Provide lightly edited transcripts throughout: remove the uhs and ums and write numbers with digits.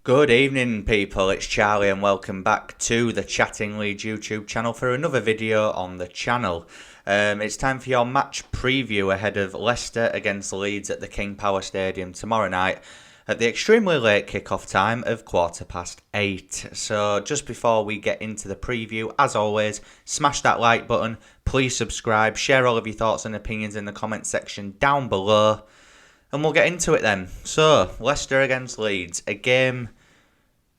Good evening, people. It's Charlie, and welcome back to the Chatting Leeds YouTube channel for another video on the channel. It's time for your match preview ahead of Leicester against Leeds at the King Power Stadium tomorrow night at the extremely late kick-off time of 8:15. So just before we get into the preview, as always, smash that like button, please subscribe, share all of your thoughts and opinions in the comment section down below. And we'll get into it then. So, Leicester against Leeds. A game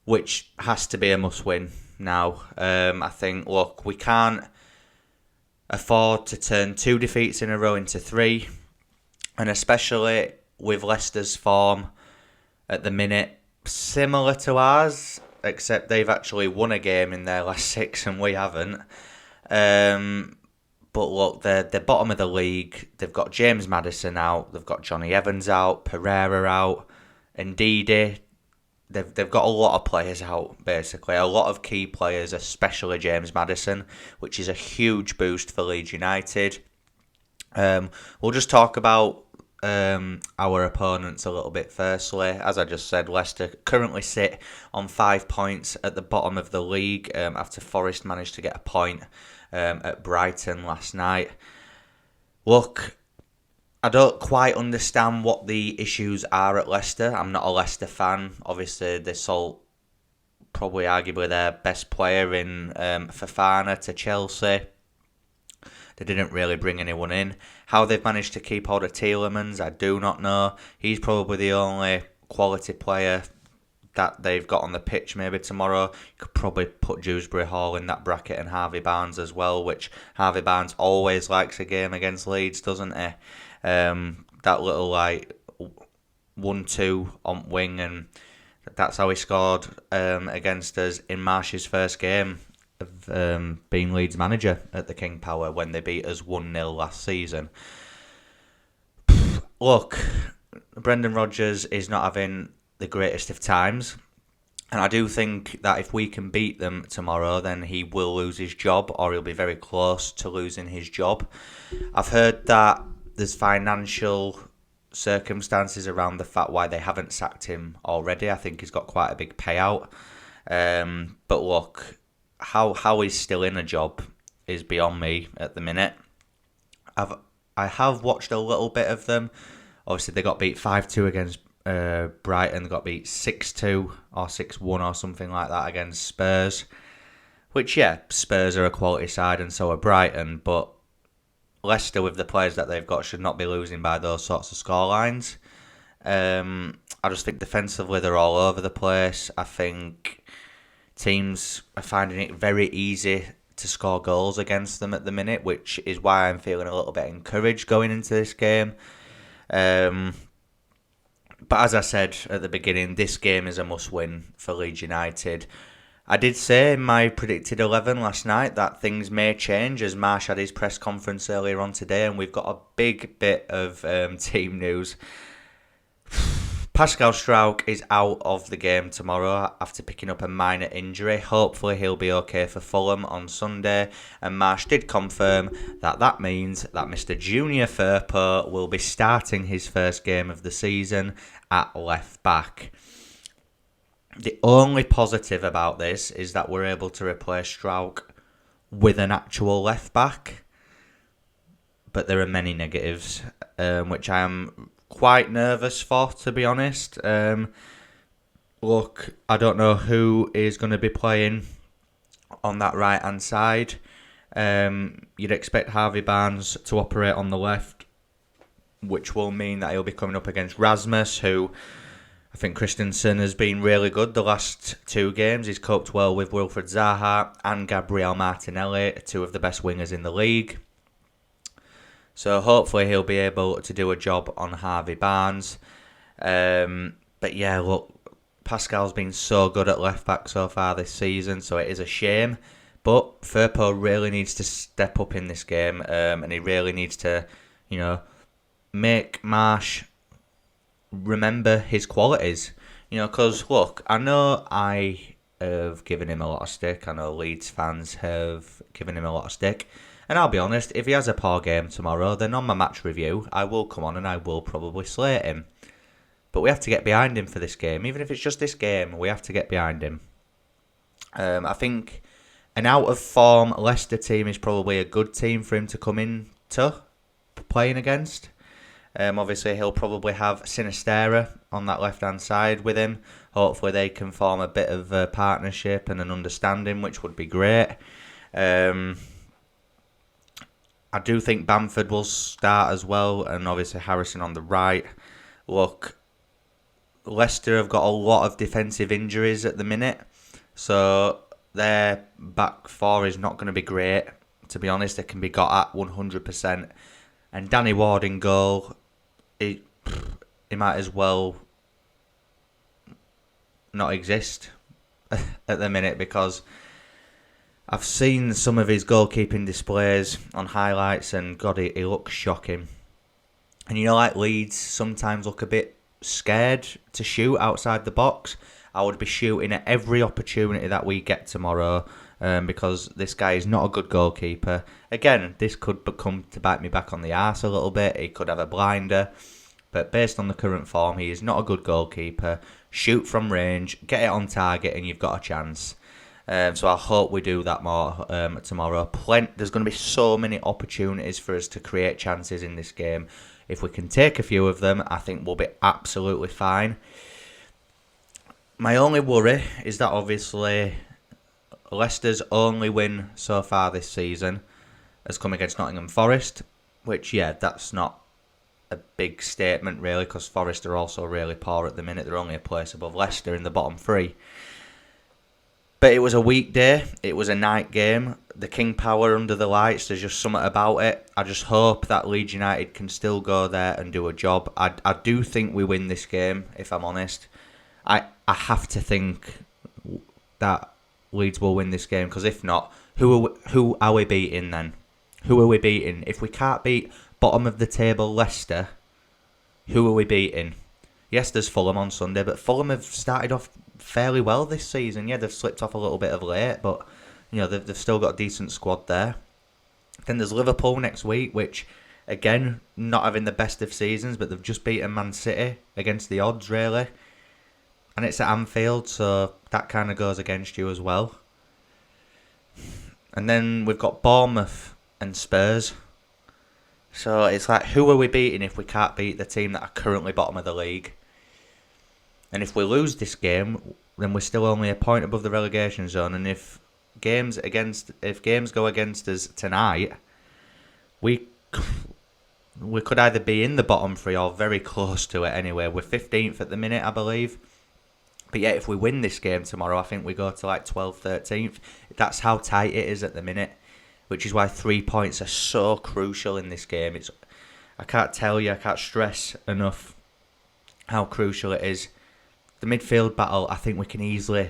which has to be a must-win now. I think, look, we can't afford to turn 2 defeats in a row into 3. And especially with Leicester's form at the minute, similar to ours, except they've actually won a game in their last 6 and we haven't. But look, they're bottom of the league. They've got James Maddison out. They've got Johnny Evans out. Pereira out. Ndidi. They've got a lot of players out, basically. A lot of key players, especially James Maddison, which is a huge boost for Leeds United. We'll just talk about our opponents a little bit firstly. As I just said, Leicester currently sit on 5 points at the bottom of the league after Forest managed to get a point at Brighton last night. Look, I don't quite understand what the issues are at Leicester. I'm not a Leicester fan. Obviously, they sold probably arguably their best player in Fofana to Chelsea. They didn't really bring anyone in. How they've managed to keep hold of Tielemans, I do not know. He's probably the only quality player that they've got on the pitch maybe tomorrow. You could probably put Dewsbury Hall in that bracket and Harvey Barnes as well, which Harvey Barnes always likes a game against Leeds, doesn't he? That little 1-2 on wing, and that's how he scored against us in Marsh's first game of being Leeds manager at the King Power when they beat us 1-0 last season. Look, Brendan Rodgers is not having the greatest of times, and I do think that if we can beat them tomorrow, then he will lose his job, or he'll be very close to losing his job. I've heard that there's financial circumstances around the fact why they haven't sacked him already. I think he's got quite a big payout. But look, how he's still in a job is beyond me at the minute. I have watched a little bit of them. Obviously, they got beat 5-2 against Brighton. They got beat 6-2 or 6-1 or something like that against Spurs. Which, yeah, Spurs are a quality side and so are Brighton, but Leicester, with the players that they've got, should not be losing by those sorts of scorelines. I just think defensively they're all over the place. I think teams are finding it very easy to score goals against them at the minute, which is why I'm feeling a little bit encouraged going into this game. But as I said at the beginning, this game is a must-win for Leeds United. I did say in my predicted 11 last night that things may change as Marsh had his press conference earlier on today, and we've got a big bit of team news. Pascal Struijk is out of the game tomorrow after picking up a minor injury. Hopefully he'll be okay for Fulham on Sunday, and Marsh did confirm that that means that Mr. Junior Firpo will be starting his first game of the season at left back. The only positive about this is that we're able to replace Struijk with an actual left back. But there are many negatives, which I am quite nervous for, to be honest. Look, I don't know who is going to be playing on that right-hand side. You'd expect Harvey Barnes to operate on the left, which will mean that he'll be coming up against Rasmus, who I think Christensen has been really good the last 2 games. He's coped well with Wilfred Zaha and Gabriel Martinelli, 2 of the best wingers in the league. So hopefully he'll be able to do a job on Harvey Barnes. But yeah, look, Pascal's been so good at left back so far this season, so it is a shame. But Firpo really needs to step up in this game, and he really needs to, make Marsh remember his qualities. Because, look, I know I have given him a lot of stick. I know Leeds fans have given him a lot of stick. And I'll be honest, if he has a poor game tomorrow, then on my match review, I will come on and I will probably slate him. But we have to get behind him for this game. Even if it's just this game, we have to get behind him. I think an out-of-form Leicester team is probably a good team for him to come in to playing against. Obviously, he'll probably have Sinistera on that left-hand side with him. Hopefully, they can form a bit of a partnership and an understanding, which would be great. I do think Bamford will start as well, and obviously Harrison on the right. Look, Leicester have got a lot of defensive injuries at the minute, so their back four is not going to be great. To be honest, they can be got at 100%. And Danny Ward in goal, he might as well not exist at the minute, because I've seen some of his goalkeeping displays on highlights, and God, he looks shocking. And you know, like Leeds sometimes look a bit scared to shoot outside the box. I would be shooting at every opportunity that we get tomorrow, because this guy is not a good goalkeeper. Again, this could come to bite me back on the arse a little bit. He could have a blinder. But based on the current form, he is not a good goalkeeper. Shoot from range, get it on target, and you've got a chance. So I hope we do that more tomorrow. There's going to be so many opportunities for us to create chances in this game. If we can take a few of them, I think we'll be absolutely fine. My only worry is that obviously Leicester's only win so far this season has come against Nottingham Forest, which, yeah, that's not a big statement really, because Forest are also really poor at the minute. They're only a place above Leicester in the bottom three. But it was a weekday, it was a night game. The King Power under the lights, there's just something about it. I just hope that Leeds United can still go there and do a job. I do think we win this game, if I'm honest. I have to think that Leeds will win this game, because if not, who are we beating then? Who are we beating? If we can't beat bottom of the table Leicester, who are we beating? Yes, there's Fulham on Sunday, but Fulham have started off fairly well this season. Yeah, they've slipped off a little bit of late, but you know they've still got a decent squad there. Then there's Liverpool next week, which, again, not having the best of seasons, but they've just beaten Man City against the odds, really. And it's at Anfield, so that kind of goes against you as well. And then we've got Bournemouth and Spurs. So it's like, who are we beating if we can't beat the team that are currently bottom of the league? And if we lose this game, then we're still only a point above the relegation zone. And if games go against us tonight, we could either be in the bottom three or very close to it anyway. We're 15th at the minute, I believe. But yeah, if we win this game tomorrow, I think we go to like 12th, 13th. That's how tight it is at the minute, which is why 3 points are so crucial in this game. I can't stress enough how crucial it is. The midfield battle, I think we can easily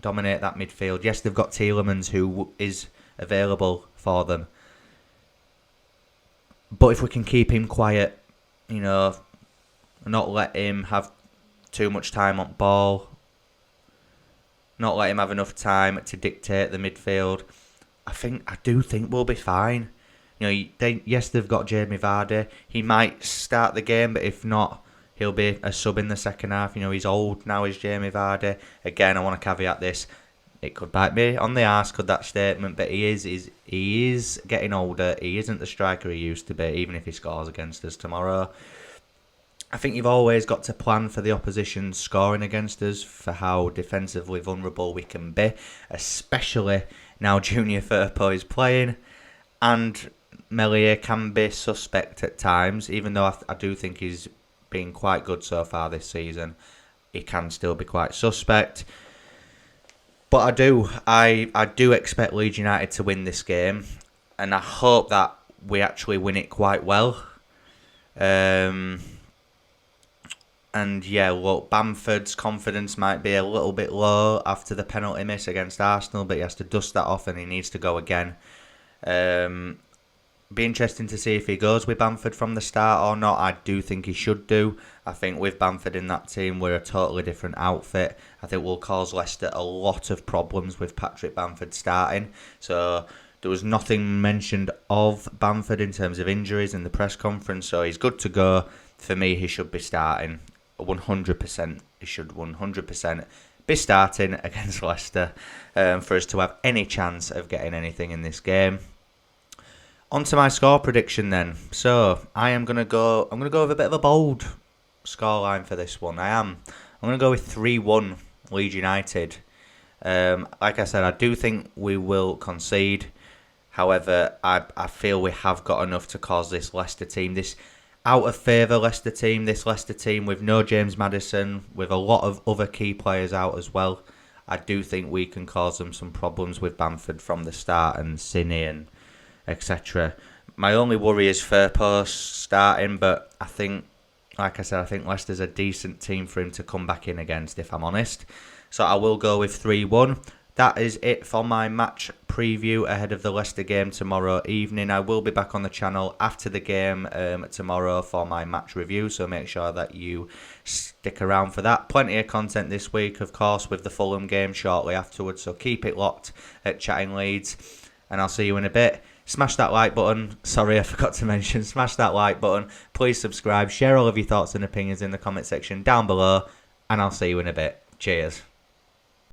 dominate that midfield. Yes, they've got Tielemans, who is available for them. But if we can keep him quiet, you know, not let him have too much time on ball, not let him have enough time to dictate the midfield, I do think we'll be fine. You know, they've got Jamie Vardy. He might start the game, but if not, he'll be a sub in the second half. You know, he's old now, is Jamie Vardy. Again, I want to caveat this. It could bite me on the arse, could that statement, but he is getting older. He isn't the striker he used to be, even if he scores against us tomorrow. I think you've always got to plan for the opposition scoring against us, for how defensively vulnerable we can be, especially now Junior Firpo is playing, and Meslier can be suspect at times, even though I do think he's been quite good so far this season. He can still be quite suspect. But I do expect Leeds United to win this game, and I hope that we actually win it quite well. And yeah, look, Bamford's confidence might be a little bit low after the penalty miss against Arsenal, but he has to dust that off and he needs to go again. Be interesting to see if he goes with Bamford from the start or not. I do think he should do. I think with Bamford in that team, we're a totally different outfit. I think we'll cause Leicester a lot of problems with Patrick Bamford starting. So there was nothing mentioned of Bamford in terms of injuries in the press conference, so he's good to go. For me, he should be starting. 100%, he should 100% be starting against Leicester for us to have any chance of getting anything in this game. On to my score prediction then. So I'm gonna go with a bit of a bold scoreline for this one. I'm gonna go with 3-1 Leeds United. Like I said, I do think we will concede. However, I feel we have got enough to cause this Leicester team, this out of favour Leicester team with no James Maddison, with a lot of other key players out as well. I do think we can cause them some problems with Bamford from the start and Cine and etc. My only worry is Firpo starting, but I think, like I said, I think Leicester's a decent team for him to come back in against, if I'm honest. So I will go with 3-1. That is it for my match preview ahead of the Leicester game tomorrow evening. I will be back on the channel after the game tomorrow for my match review, so make sure that you stick around for that. Plenty of content this week, of course, with the Fulham game shortly afterwards, so keep it locked at Chatting Leeds, and I'll see you in a bit. Smash that like button. Sorry, I forgot to mention. Smash that like button. Please subscribe. Share all of your thoughts and opinions in the comment section down below, and I'll see you in a bit. Cheers.